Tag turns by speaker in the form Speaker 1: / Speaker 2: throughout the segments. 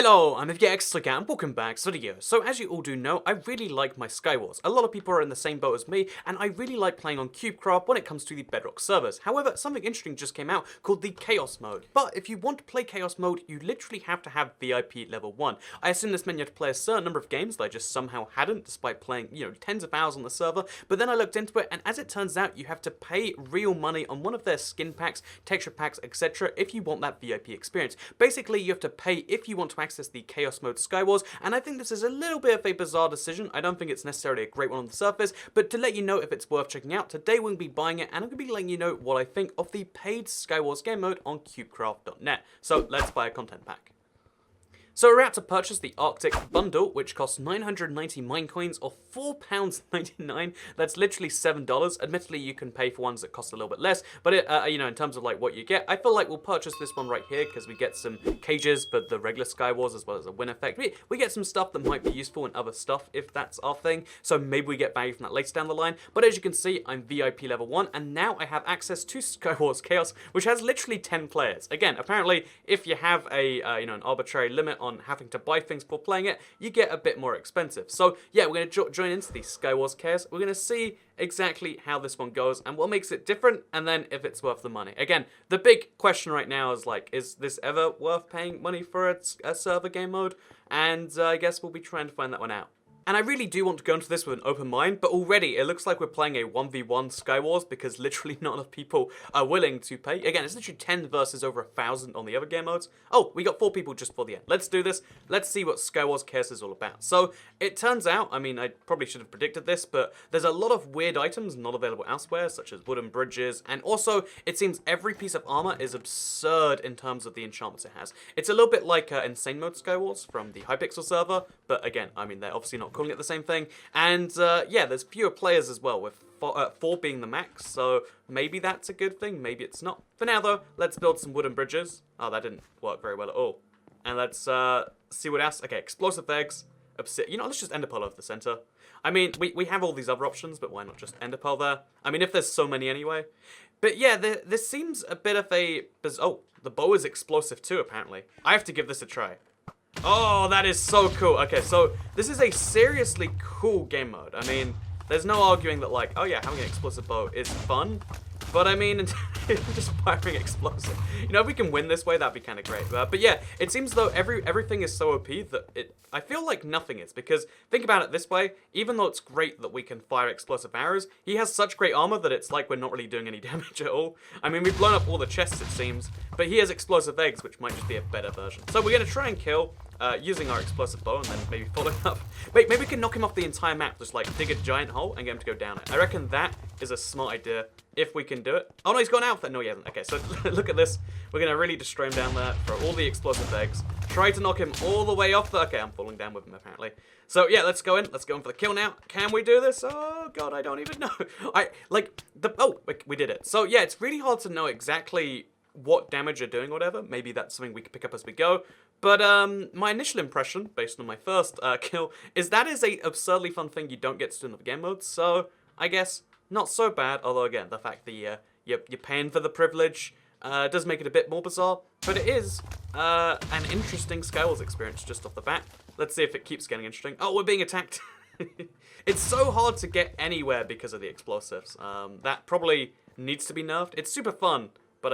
Speaker 1: Hello, I'm FGX and welcome back to the video. So as you all do know, I really like my Skywars. A lot of people are in the same boat as me, and I really like playing on CubeCraft when it comes to the Bedrock servers. However, something interesting just came out called the Chaos mode. But if you want to play Chaos mode, you literally have to have VIP level 1. I assume this meant you have to play a certain number of games that I just somehow hadn't, despite playing, tens of hours on the server. But then I looked into it, and as it turns out, you have to pay real money on one of their skin packs, texture packs, etc. if you want that VIP experience. Basically, you have to pay if you want to access the Chaos mode Skywars, and I think this is a little bit of a bizarre decision. I don't think it's necessarily a great one on the surface, but to let you know if it's worth checking out, today we'll be buying it, and I'm going to be letting you know what I think of the paid Skywars game mode on cubecraft.net. So let's buy a content pack. So we're out to purchase the Arctic bundle, which costs 990 mine coins or £4.99. That's literally $7. Admittedly, you can pay for ones that cost a little bit less, but in terms of like what you get, I feel like we'll purchase this one right here because we get some cages for the regular Skywars as well as a win effect. We get some stuff that might be useful in other stuff if that's our thing. So maybe we get value from that later down the line. But as you can see, I'm VIP level 1, and now I have access to Skywars Chaos, which has literally 10 players. Again, apparently, if you have an arbitrary limit on having to buy things for playing it, you get a bit more expensive. So yeah, we're going to join into the Skywars Chaos. We're going to see exactly how this one goes and what makes it different, and then if it's worth the money. Again, the big question right now is like, is this ever worth paying money for a server game mode? And I guess we'll be trying to find that one out. And I really do want to go into this with an open mind, but already it looks like we're playing a 1v1 Skywars because literally not enough people are willing to pay. Again, it's literally 10 versus over 1,000 on the other game modes. Oh, we got 4 people just for the end. Let's do this. Let's see what Skywars Chaos is all about. So it turns out, I probably should have predicted this, but there's a lot of weird items not available elsewhere, such as wooden bridges, and also it seems every piece of armor is absurd in terms of the enchantments it has. It's a little bit like Insane Mode Skywars from the Hypixel server, but again, they're obviously not calling it the same thing, and yeah, there's fewer players as well, with 4 being the max, so maybe that's a good thing, maybe it's not. For now though, let's build some wooden bridges. Oh, that didn't work very well at all. And let's see what else. Okay, explosive eggs, let's just ender pearl over the center. We have all these other options, but why not just ender pearl there? If there's so many anyway. But yeah, this seems a bit of a... Oh, the bow is explosive too, apparently. I have to give this a try. Oh, that is so cool. Okay, so this is a seriously cool game mode. There's no arguing that, like, oh yeah, having an explosive bow is fun. But just firing explosive. If we can win this way, that'd be kind of great. But yeah, it seems though everything is so OP that I feel like nothing is. Because think about it this way, even though it's great that we can fire explosive arrows, he has such great armor that it's like we're not really doing any damage at all. We've blown up all the chests, it seems. But he has explosive eggs, which might just be a better version. So we're going to try and kill using our explosive bow and then maybe follow up. Wait, maybe we can knock him off the entire map, just like dig a giant hole and get him to go down it. I reckon that is a smart idea if we can do it. Oh no, he's gone out. No, he hasn't. Okay, so look at this. We're going to really destroy him down there, throw all the explosive eggs, try to knock him all the way off the... Okay, I'm falling down with him apparently. So yeah, let's go in. Let's go in for the kill now. Can we do this? Oh god, I don't even know. Oh, we did it. So yeah, it's really hard to know exactly what damage you're doing or whatever. Maybe that's something we can pick up as we go. But my initial impression, based on my first kill, is that is a absurdly fun thing you don't get to do in the game mode. So I guess not so bad. Although again, the fact that you're paying for the privilege does make it a bit more bizarre. But it is an interesting Skywars experience just off the bat. Let's see if it keeps getting interesting. Oh, we're being attacked. It's so hard to get anywhere because of the explosives. That probably needs to be nerfed. It's super fun, but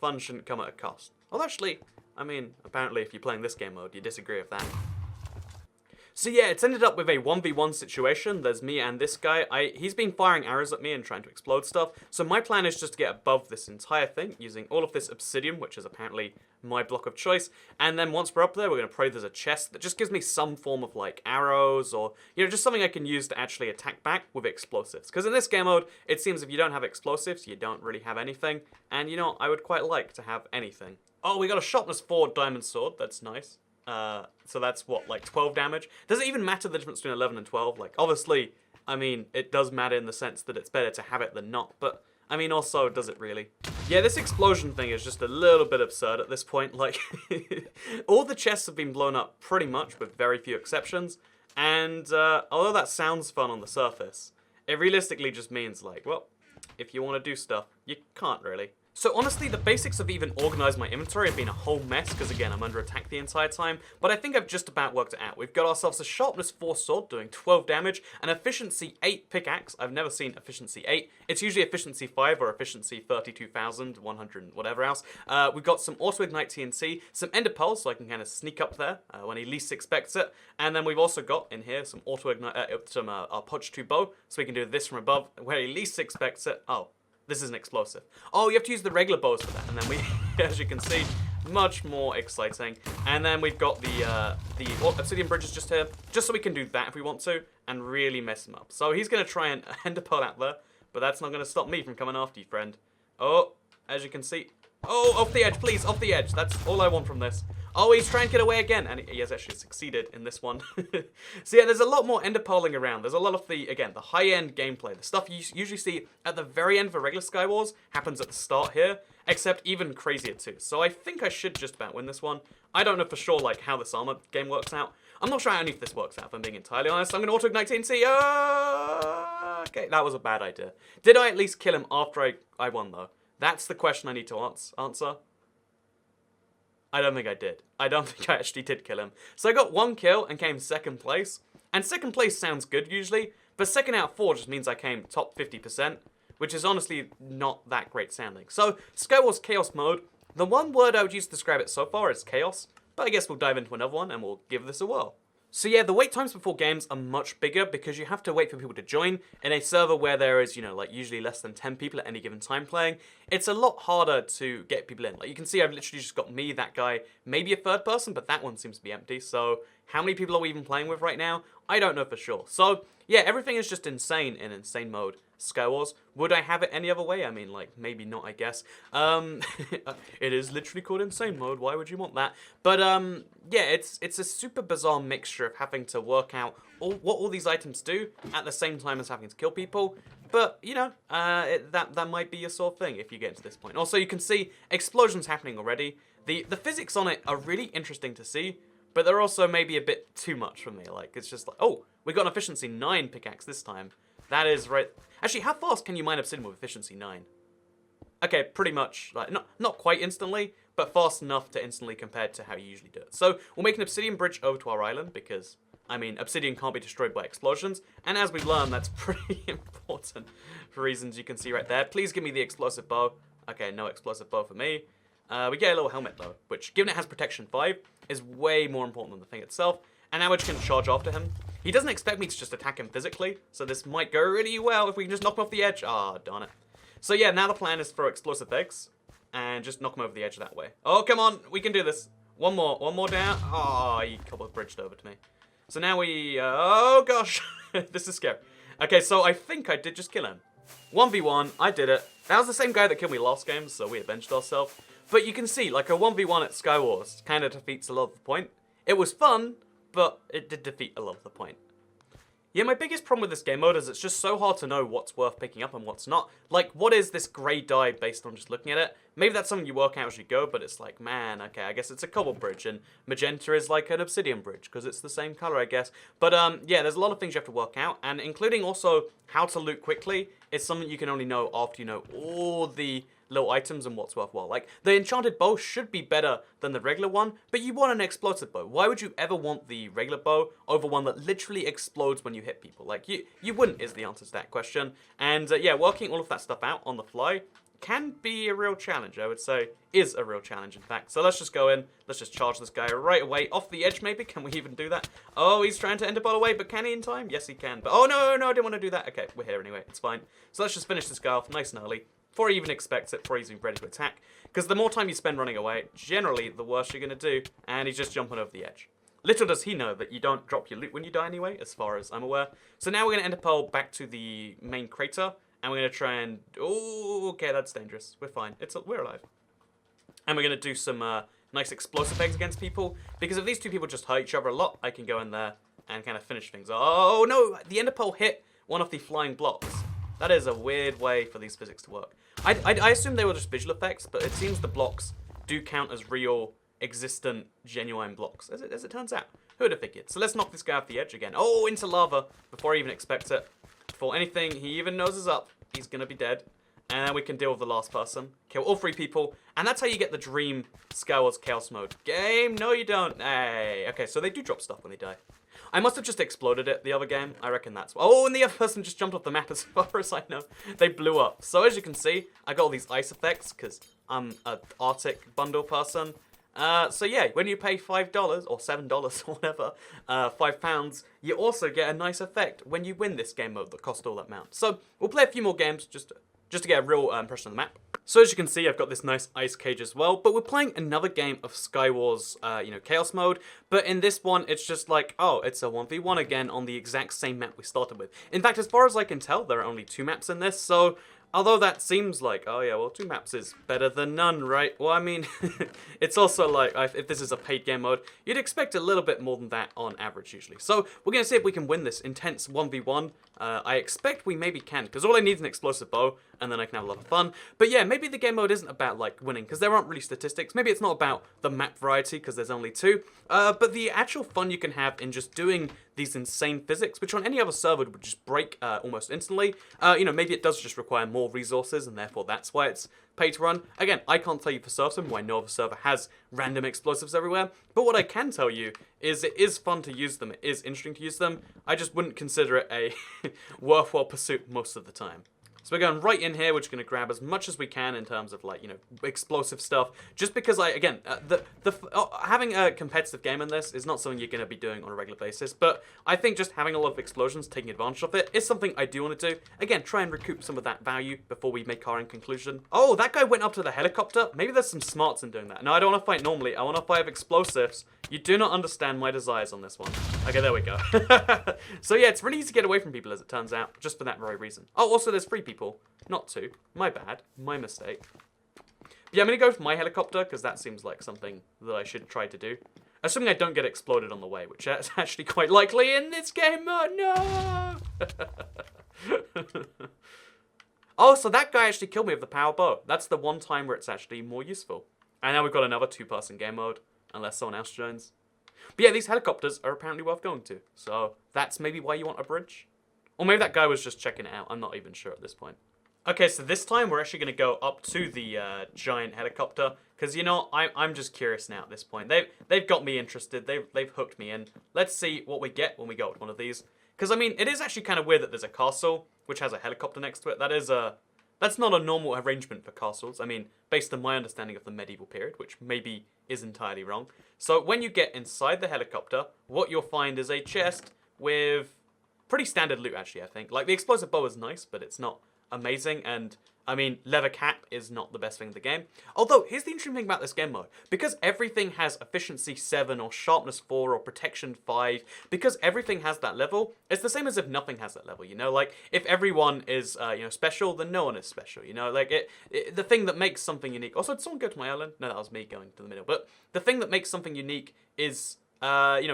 Speaker 1: fun shouldn't come at a cost. Well, actually, apparently if you're playing this game mode, you disagree with that. So yeah, it's ended up with a 1v1 situation. There's me and this guy. He's been firing arrows at me and trying to explode stuff. So my plan is just to get above this entire thing using all of this obsidian, which is apparently my block of choice. And then once we're up there, we're going to pray there's a chest that just gives me some form of like arrows or, just something I can use to actually attack back with explosives. Because in this game mode, it seems if you don't have explosives, you don't really have anything. And I would quite like to have anything. Oh, we got a sharpness 4 diamond sword. That's nice. So that's what, like 12 damage? Does it even matter the difference between 11 and 12? Like, obviously, it does matter in the sense that it's better to have it than not, but, also, does it really? Yeah, this explosion thing is just a little bit absurd at this point. Like, all the chests have been blown up pretty much, with very few exceptions, and, although that sounds fun on the surface, it realistically just means, like, well, if you want to do stuff, you can't really. So honestly, the basics of even organizing my inventory have been a whole mess, because again, I'm under attack the entire time, but I think I've just about worked it out. We've got ourselves a sharpness 4 sword doing 12 damage, an efficiency 8 pickaxe. I've never seen efficiency 8. It's usually efficiency 5 or efficiency 32,100, whatever else. We've got some auto ignite TNT, some ender pearls, so I can kind of sneak up there when he least expects it, and then we've also got in here some auto ignite, our punch 2 bow, so we can do this from above where he least expects it. Oh. This is an explosive. Oh, you have to use the regular bows for that. And then we, as you can see, much more exciting. And then we've got the obsidian bridges just here, just so we can do that if we want to, and really mess him up. So he's going to try and ender pearl out there, but that's not going to stop me from coming after you, friend. Oh, as you can see. Oh, off the edge, please, off the edge. That's all I want from this. Oh, he's trying to get away again, and he has actually succeeded in this one. So yeah, there's a lot more ender pearling around. There's a lot of the, again, the high-end gameplay. The stuff you usually see at the very end of a regular Skywars happens at the start here, except even crazier too. So I think I should just about win this one. I don't know for sure, like, how this armor game works out. I'm not sure how any of this works out, if I'm being entirely honest. I'm going to auto-ignite TNT. Okay, that was a bad idea. Did I at least kill him after I won, though? That's the question I need to answer. I don't think I did. I don't think I actually did kill him. So I got 1 kill and came 2nd place. And 2nd place sounds good usually, but 2nd out of 4 just means I came top 50%, which is honestly not that great sounding. So, Skywars Chaos Mode, the one word I would use to describe it so far is chaos, but I guess we'll dive into another one and we'll give this a whirl. So yeah, the wait times before games are much bigger because you have to wait for people to join. In a server where there is, you know, like usually less than 10 people at any given time playing, it's a lot harder to get people in. Like you can see I've literally just got me, that guy, maybe a 3rd person, but that one seems to be empty. So how many people are we even playing with right now? I don't know for sure. So yeah, everything is just insane in insane mode. Skywars. Would I have it any other way? I mean, like, maybe not, I guess. It is literally called insane mode. Why would you want that? But, yeah, it's a super bizarre mixture of having to work out what all these items do at the same time as having to kill people. But, you know, that might be your sort of thing if you get to this point. Also, you can see explosions happening already. The physics on it are really interesting to see, but they're also maybe a bit too much for me. Like, it's just like, oh, we got an efficiency 9 pickaxe this time. That is right. Actually, how fast can you mine obsidian with efficiency 9? Okay, pretty much, like, not quite instantly, but fast enough to instantly compared to how you usually do it. So, we'll make an obsidian bridge over to our island, because, I mean, obsidian can't be destroyed by explosions, and as we've learned, that's pretty important for reasons you can see right there. Please give me the explosive bow. Okay, no explosive bow for me. We get a little helmet, though, which, given it has protection 5, is way more important than the thing itself, and now we can charge after him. He doesn't expect me to just attack him physically, so this might go really well if we can just knock him off the edge. Ah, darn it. So yeah, now the plan is for explosive eggs, and just knock him over the edge that way. Oh, come on, we can do this. One more down. Oh, he couple bridged over to me. So now we, oh gosh, this is scary. Okay, so I think I did just kill him. 1v1, I did it. That was the same guy that killed me last game, so we avenged ourselves. But you can see, like a 1v1 at Skywars kind of defeats a lot of the point. It was fun, but it did defeat a lot of the point. Yeah, my biggest problem with this game mode is it's just so hard to know what's worth picking up and what's not. Like, what is this grey dye based on just looking at it? Maybe that's something you work out as you go, but it's like, man, okay, I guess it's a cobble bridge, and magenta is like an obsidian bridge, because it's the same colour, I guess. But, yeah, there's a lot of things you have to work out, and including also how to loot quickly is something you can only know after you know all the little items and what's worthwhile. Like, the enchanted bow should be better than the regular one, but you want an explosive bow. Why would you ever want the regular bow over one that literally explodes when you hit people? Like, you wouldn't is the answer to that question. And, yeah, working all of that stuff out on the fly can be a real challenge, I would say. Is a real challenge, in fact. So let's just go in. Let's just charge this guy right away. Off the edge, maybe? Can we even do that? Oh, he's trying to end up all the way, but can he in time? Yes, he can. But, oh, no, I didn't want to do that. Okay, we're here anyway. It's fine. So let's just finish this guy off nice and early, before he even expects it, before he's even ready to attack. Because the more time you spend running away, generally, the worse you're going to do. And he's just jumping over the edge. Little does he know that you don't drop your loot when you die anyway, as far as I'm aware. So now we're going to end up back to the main crater. And we're going to try and... Oh, okay, that's dangerous. We're fine. We're alive. And we're going to do some nice explosive eggs against people. Because if these two people just hurt each other a lot, I can go in there and kind of finish things. Oh, no! The ender pearl hit one of the flying blocks. That is a weird way for these physics to work. I assume they were just visual effects, but it seems the blocks do count as real, existent, genuine blocks, as it turns out. Who would have figured? So let's knock this guy off the edge again. Oh, into lava, before he even expects it. Before anything he even knows is up, he's going to be dead. And then we can deal with the last person. Kill all 3 people. And that's how you get the dream Skywars Chaos mode. Game? No, you don't. Hey. Okay, so they do drop stuff when they die. I must have just exploded it the other game. I reckon that's... Oh, and the other person just jumped off the map as far as I know. They blew up. So as you can see, I got all these ice effects because I'm an Arctic bundle person. So yeah, when you pay $5 or $7 or whatever, £5, you also get a nice effect when you win this game mode that cost all that amount. So we'll play a few more games just to get a real impression of the map. So as you can see, I've got this nice ice cage as well, but we're playing another game of Skywars, Chaos mode, but in this one, it's just like, oh, it's a 1v1 again on the exact same map we started with. In fact, as far as I can tell, there are only 2 maps in this, so although that seems like, oh yeah, well, 2 maps is better than none, right? Well, I mean, it's also like, if this is a paid game mode, you'd expect a little bit more than that on average, usually. So, we're going to see if we can win this intense 1v1. I expect we maybe can, because all I need is an explosive bow, and then I can have a lot of fun. But yeah, maybe the game mode isn't about, like, winning, because there aren't really statistics. Maybe it's not about the map variety, because there's only 2. But the actual fun you can have in just doing these insane physics, which on any other server would just break almost instantly. Maybe it does just require more resources, and therefore that's why it's pay to run. Again, I can't tell you for certain why no other server has random explosives everywhere, but what I can tell you is it is fun to use them, it is interesting to use them. I just wouldn't consider it a worthwhile pursuit most of the time. So we're going right in here, we're just going to grab as much as we can in terms of, like, explosive stuff. Just because, having a competitive game in this is not something you're going to be doing on a regular basis. But I think just having a lot of explosions, taking advantage of it, is something I do want to do. Again, try and recoup some of that value before we make our end conclusion. Oh, that guy went up to the helicopter? Maybe there's some smarts in doing that. No, I don't want to fight normally. I want to fight with explosives. You do not understand my desires on this one. Okay, there we go. So yeah, it's really easy to get away from people, as it turns out, just for that very reason. Oh, also there's 3 people, not 2. My bad, my mistake. But yeah, I'm gonna go for my helicopter, because that seems like something that I should try to do. Assuming I don't get exploded on the way, which is actually quite likely in this game mode. No! Oh, so that guy actually killed me with the power bow. That's the one time where it's actually more useful. And now we've got another 2-person game mode. Unless someone else joins. But yeah, these helicopters are apparently worth going to. So that's maybe why you want a bridge. Or maybe that guy was just checking it out. I'm not even sure at this point. Okay, so this time we're actually going to go up to the giant helicopter. Because, I'm just curious now at this point. They've got me interested. They've hooked me in. Let's see what we get when we go to one of these. Because, I mean, it is actually kind of weird that there's a castle, which has a helicopter next to it. That's not a normal arrangement for castles. I mean, based on my understanding of the medieval period, which maybe is entirely wrong. So when you get inside the helicopter, what you'll find is a chest with pretty standard loot, actually, I think. Like, the explosive bow is nice, but it's not amazing, and I mean, leather cap is not the best thing in the game. Although, here's the interesting thing about this game mode. Because everything has efficiency 7 or sharpness 4 or protection 5, because everything has that level, it's the same as if nothing has that level, Like, if everyone is, special, then no one is special, Like, the thing that makes something unique... Also, did someone go to my island? No, that was me going to the middle. But the thing that makes something unique is...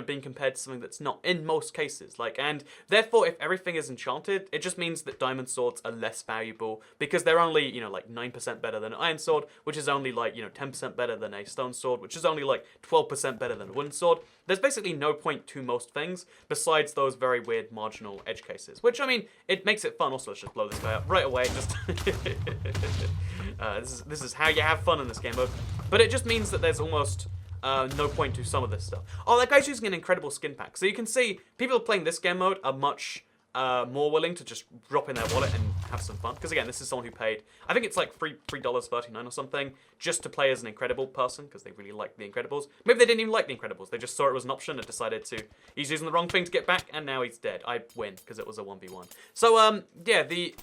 Speaker 1: being compared to something that's not in most cases. And therefore, if everything is enchanted, it just means that diamond swords are less valuable because they're only, 9% better than an iron sword, which is only 10% better than a stone sword, which is only 12% better than a wooden sword. There's basically no point to most things besides those very weird marginal edge cases, which, I mean, it makes it fun. Also, let's just blow this guy up right away. Just this is how you have fun in this game mode. But it just means that there's almost... no point to some of this stuff. Oh, that guy's using an incredible skin pack. So you can see, people playing this game mode are much more willing to just drop in their wallet and have some fun. Because again, this is someone who paid, I think it's like $3.39 or something, just to play as an Incredible person, because they really like the Incredibles. Maybe they didn't even like the Incredibles. They just saw it was an option and decided to, he's using the wrong thing to get back, and now he's dead. I win, because it was a 1v1. So, yeah, the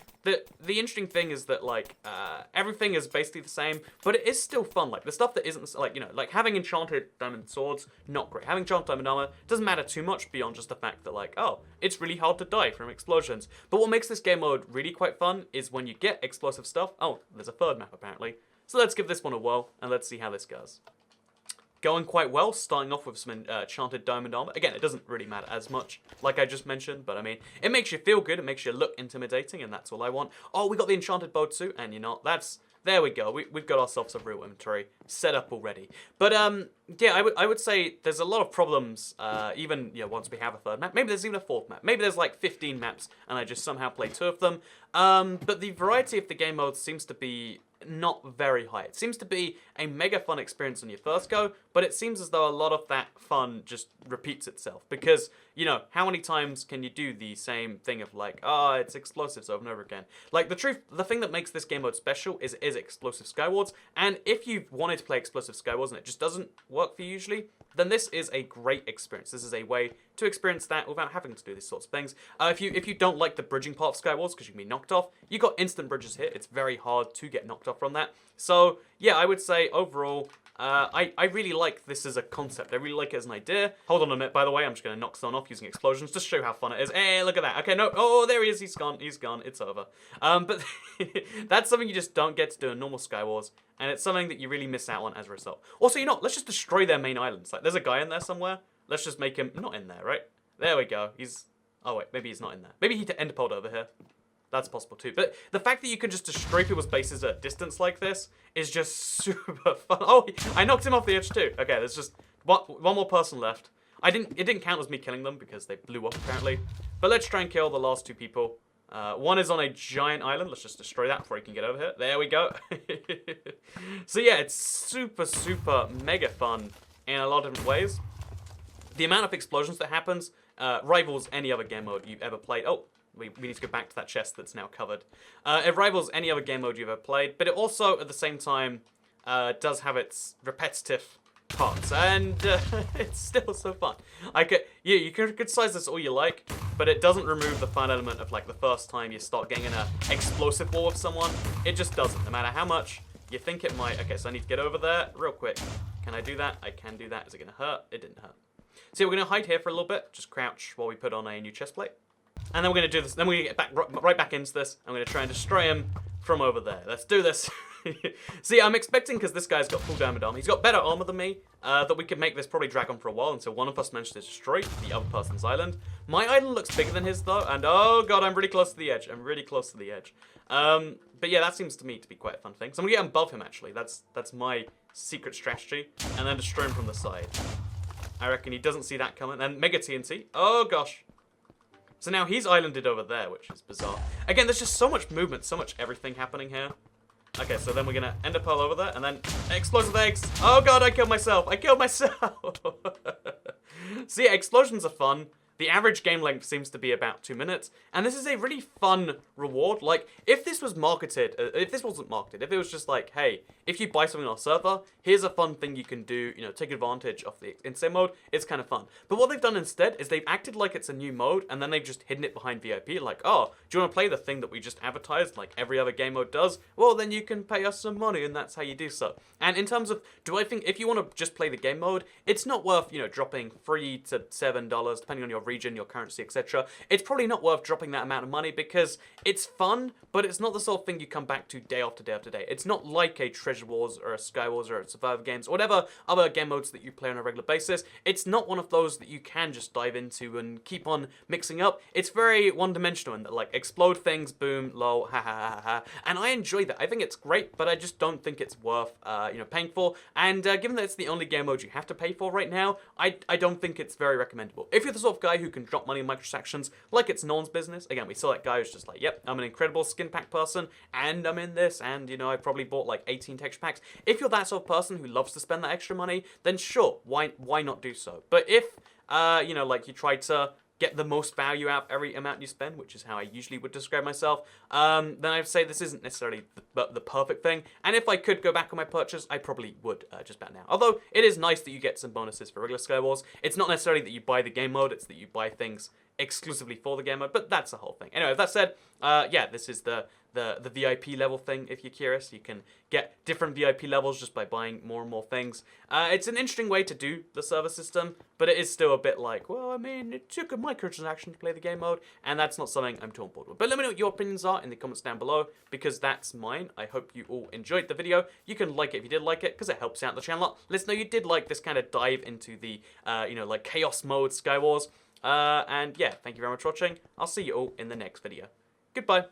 Speaker 1: interesting thing is that, everything is basically the same, but it is still fun. Like, the stuff that isn't, like having enchanted diamond swords, not great. Having enchanted diamond armor doesn't matter too much beyond just the fact that, oh, it's really hard to die from explosions. But what makes this game mode really quite fun is when you get explosive stuff. Oh, there's a third map, apparently. So let's give this one a whirl, and let's see how this goes. Going quite well, starting off with some enchanted diamond armor. Again, it doesn't really matter as much, like I just mentioned, but I mean, it makes you feel good, it makes you look intimidating, and that's all I want. Oh, we got the enchanted bow too, and that's There we go. We've got ourselves a real inventory set up already. But yeah, I would say there's a lot of problems. Even once we have a third map, maybe there's even a fourth map. Maybe there's like 15 maps, and I just somehow play 2 of them. But the variety of the game modes seems to be not very high. It seems to be a mega fun experience on your first go, but it seems as though a lot of that fun just repeats itself because, how many times can you do the same thing of like, it's explosives over and over again? Like, the thing that makes this game mode special is explosive Skywars, and if you've wanted to play explosive Skywars and it just doesn't work for you usually, then this is a great experience. This is a way to experience that without having to do these sorts of things. If you don't like the bridging part of Skywars because you can be knocked off, you got instant bridges here. It's very hard to get knocked off from that. So yeah, I would say overall, I really like this as a concept. I really like it as an idea. Hold on a minute, by the way, I'm just going to knock someone off using explosions just to show how fun it is. Hey, look at that. Okay, no, oh, there he is. He's gone. He's gone. It's over. But that's something you just don't get to do in normal Skywars, and it's something that you really miss out on as a result. Also, let's just destroy their main islands. Like, there's a guy in there somewhere. Let's just make him not in there, right? There we go. Oh wait, maybe he's not in there. Maybe he enderpearled over here. That's possible too. But the fact that you can just destroy people's bases at a distance like this is just super fun. Oh, I knocked him off the edge too. Okay, there's just one more person left. It didn't count as me killing them because they blew up apparently. But let's try and kill the last 2 people. One is on a giant island. Let's just destroy that before he can get over here. There we go. So yeah, it's super, super mega fun in a lot of different ways. The amount of explosions that happens rivals any other game mode you've ever played. Oh, we need to go back to that chest that's now covered. It rivals any other game mode you've ever played, but it also, at the same time, does have its repetitive parts, and it's still so fun. You can criticize this all you like, but it doesn't remove the fun element of like the first time you start getting in an explosive war with someone. It just doesn't, no matter how much you think it might. Okay, so I need to get over there real quick. Can I do that? I can do that. Is it going to hurt? It didn't hurt. So we're going to hide here for a little bit, just crouch while we put on a new chest plate. And then we're going to do this, then we're going to get right back into this. I'm going to try and destroy him from over there. Let's do this. See, I'm expecting, because this guy's got full diamond armor, he's got better armor than me, that we could make this probably drag on for a while until one of us manages to destroy the other person's island. My island looks bigger than his though, and oh god, I'm really close to the edge. I'm really close to the edge. But yeah, that seems to me to be quite a fun thing. So I'm going to get above him actually. That's my secret strategy. And then destroy him from the side. I reckon he doesn't see that coming. And Mega TNT. Oh gosh. So now he's islanded over there, which is bizarre. Again, there's just so much movement, so much everything happening here. Okay, so then we're gonna ender pearl over there, and then explosive eggs. Oh god, I killed myself. I killed myself. So yeah, explosions are fun. The average game length seems to be about 2 minutes, and this is a really fun reward. Like, if this was marketed, if this wasn't marketed, if it was just like, hey, if you buy something on our server, here's a fun thing you can do, take advantage of the insane mode, it's kind of fun. But what they've done instead is they've acted like it's a new mode, and then they've just hidden it behind VIP, like, oh, do you want to play the thing that we just advertised, like every other game mode does? Well, then you can pay us some money, and that's how you do so. And in terms of, do I think, if you want to just play the game mode, it's not worth, dropping $3 to $7, depending on your region, your currency, etc. It's probably not worth dropping that amount of money because it's fun, but it's not the sort of thing you come back to day after day after day. It's not like a Treasure Wars or a Sky Wars or a Survivor Games or whatever other game modes that you play on a regular basis. It's not one of those that you can just dive into and keep on mixing up. It's very one-dimensional in that, like, explode things, boom, lol, ha ha ha ha. And I enjoy that. I think it's great, but I just don't think it's worth, paying for. And given that it's the only game mode you have to pay for right now, I don't think it's very recommendable. If you're the sort of guy who can drop money in microtransactions like it's no one's business, again, we saw that guy who's just like, yep, I'm an incredible skin pack person, and I'm in this, and, I probably bought like 18 texture packs. If you're that sort of person who loves to spend that extra money, then sure, why not do so? But if, you try to get the most value out of every amount you spend, which is how I usually would describe myself, then I'd say this isn't necessarily the perfect thing. And if I could go back on my purchase, I probably would just about now. Although it is nice that you get some bonuses for regular Sky Wars. It's not necessarily that you buy the game mode, it's that you buy things exclusively for the game mode, but that's the whole thing. Anyway, with that said, yeah, this is the VIP level thing. If you're curious, you can get different VIP levels just by buying more and more things. It's an interesting way to do the server system, but it is still a bit like, well, I mean, it took a microtransaction to play the game mode, and that's not something I'm too on board with. But let me know what your opinions are in the comments down below, because that's mine. I hope you all enjoyed the video. You can like it if you did like it, because it helps out the channel a lot. Let us know you did like this kind of dive into the, like chaos mode Sky Wars. And yeah, thank you very much for watching. I'll see you all in the next video. Goodbye.